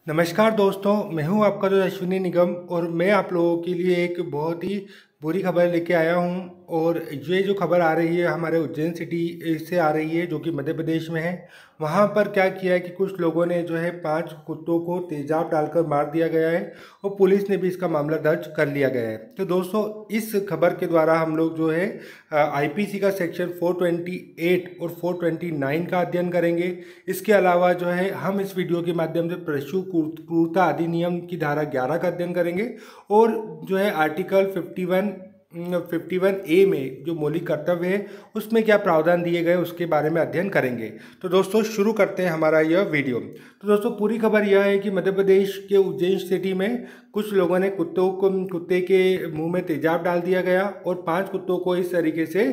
नमस्कार दोस्तों, मैं हूं आपका दोस्त अश्विनी निगम और मैं आप लोगों के लिए एक बहुत ही बुरी खबर लेके आया हूं। और ये जो खबर आ रही है हमारे उज्जैन सिटी से आ रही है, जो कि मध्य प्रदेश में है। वहां पर क्या किया है कि कुछ लोगों ने जो है 5 कुत्तों को तेजाब डालकर मार दिया गया है और पुलिस ने भी इसका मामला दर्ज कर लिया गया है। तो दोस्तों, इस खबर के द्वारा हम लोग जो है आईपीसी का सेक्शन 428 और 429 का अध्ययन करेंगे। इसके अलावा जो है हम इस वीडियो के माध्यम से पशु क्रूरता अधिनियम की धारा 11 का अध्ययन करेंगे और जो है आर्टिकल 51A में जो मौलिक कर्तव्य है उसमें क्या प्रावधान दिए गए उसके बारे में अध्ययन करेंगे। तो दोस्तों, शुरू करते हैं हमारा यह वीडियो। तो दोस्तों, पूरी खबर यह है कि मध्य प्रदेश के उज्जैन सिटी में कुछ लोगों ने कुत्ते के मुंह में तेजाब डाल दिया गया और 5 कुत्तों को इस तरीके से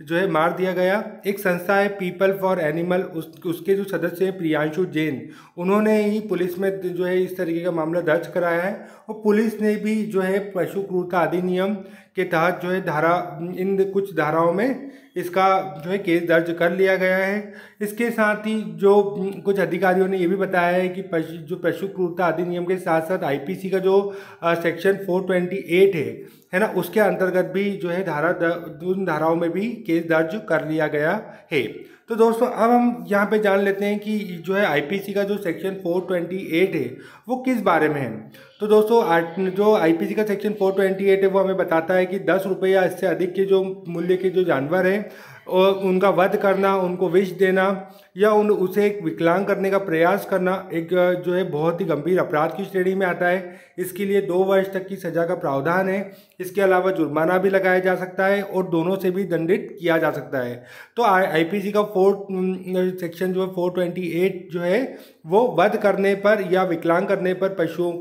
जो है मार दिया गया। एक संस्था है पीपल फॉर एनिमल, उसके जो सदस्य हैं प्रियांशु जैन, उन्होंने ही पुलिस में जो है इस तरीके का मामला दर्ज कराया है और पुलिस ने भी जो है पशु क्रूरता अधिनियम के तहत जो है इन कुछ धाराओं में इसका जो है केस दर्ज कर लिया गया है। इसके साथ ही जो कुछ अधिकारियों ने ये भी बताया है कि पशु क्रूरता अधिनियम के साथ साथ आईपीसी का जो सेक्शन 428 है ना, उसके अंतर्गत भी जो है उन धाराओं में भी केस दर्ज कर लिया गया है। तो दोस्तों, अब हम यहाँ पे जान लेते हैं कि जो है आईपीसी का जो सेक्शन 428 है वो किस बारे में है। तो दोस्तों, जो आईपीसी का सेक्शन 428 है वो हमें बताता है कि 10 रुपये या इससे अधिक के जो मूल्य के जो जानवर हैं और उनका वध करना, उनको विष देना या उसे एक विकलांग करने का प्रयास करना एक जो है बहुत ही गंभीर अपराध की श्रेणी में आता है। इसके लिए 2 वर्ष तक की सज़ा का प्रावधान है। इसके अलावा जुर्माना भी लगाया जा सकता है और दोनों से भी दंडित किया जा सकता है। तो आईपीसी का सेक्शन जो है 428 जो है वो वध करने पर या विकलांग करने पर पशुओं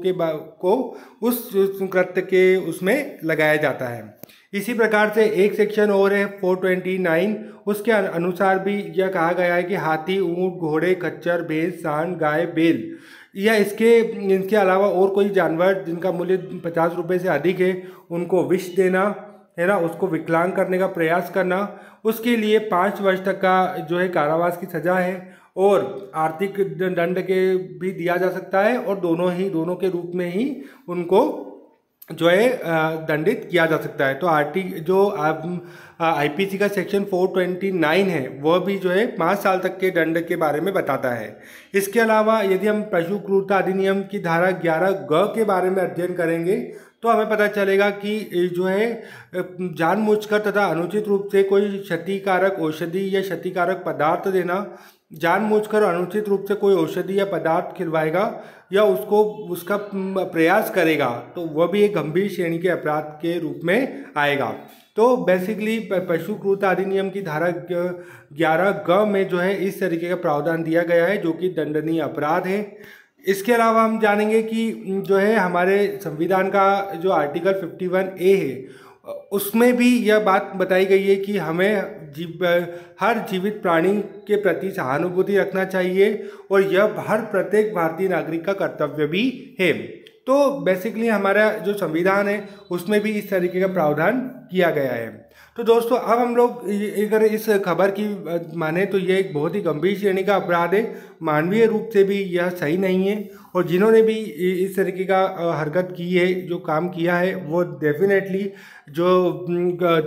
को उस कृत्य के उसमें लगाया जाता है। इसी प्रकार से एक सेक्शन और है 429, उसके अनुसार भी यह कहा गया है कि हाथी, ऊंट, घोड़े, खच्चर, भैंस, सांड, गाय, बैल या इनके अलावा और कोई जानवर जिनका मूल्य 50 रुपये से अधिक है उनको विष देना है ना, उसको विकलांग करने का प्रयास करना, उसके लिए 5 वर्ष तक का जो है कारावास की सज़ा है और आर्थिक दंड के भी दिया जा सकता है और दोनों के रूप में ही उनको जो है दंडित किया जा सकता है। तो आईपीसी का सेक्शन 429 है वह भी जो है 5 साल तक के दंड के बारे में बताता है। इसके अलावा यदि हम पशु क्रूरता अधिनियम की धारा 11 के बारे में अध्ययन करेंगे तो हमें पता चलेगा कि जो है जानबूझकर तथा अनुचित रूप से कोई क्षतिकारक औषधि या क्षतिकारक पदार्थ देना, जानबूझकर अनुचित रूप से कोई औषधि या पदार्थ खिलवाएगा या उसका प्रयास करेगा तो वह भी एक गंभीर श्रेणी के अपराध के रूप में आएगा। तो बेसिकली पशु क्रूरता अधिनियम की धारा 11 में जो है इस तरीके का प्रावधान दिया गया है जो कि दंडनीय अपराध है। इसके अलावा हम जानेंगे कि जो है हमारे संविधान का जो आर्टिकल 51A है उसमें भी यह बात बताई गई है कि हमें हर जीवित प्राणी के प्रति सहानुभूति रखना चाहिए और यह हर प्रत्येक भारतीय नागरिक का कर्तव्य भी है। तो बेसिकली हमारा जो संविधान है उसमें भी इस तरीके का प्रावधान किया गया है। तो दोस्तों, अब हम लोग अगर इस खबर की माने तो यह एक बहुत ही गंभीर श्रेणी का अपराध है, मानवीय रूप से भी यह सही नहीं है और जिन्होंने भी इस तरीके का हरकत की है, जो काम किया है, वो डेफिनेटली जो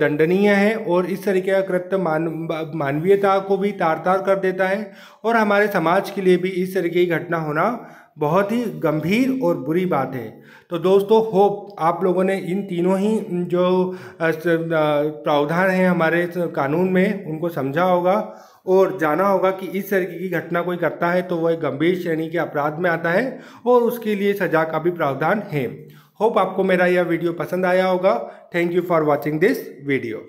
दंडनीय है और इस तरीके का कृत्य मानवीयता को भी तार तार कर देता है और हमारे समाज के लिए भी इस तरीके की घटना होना बहुत ही गंभीर और बुरी बात है। तो दोस्तों, होप आप लोगों ने इन तीनों ही जो प्रावधान हैं हमारे कानून में उनको समझा होगा और जाना होगा कि इस तरीके की घटना कोई करता है तो वह एक गंभीर श्रेणी के अपराध में आता है और उसके लिए सजा का भी प्रावधान है। होप आपको मेरा यह वीडियो पसंद आया होगा। Thank you for watching this video.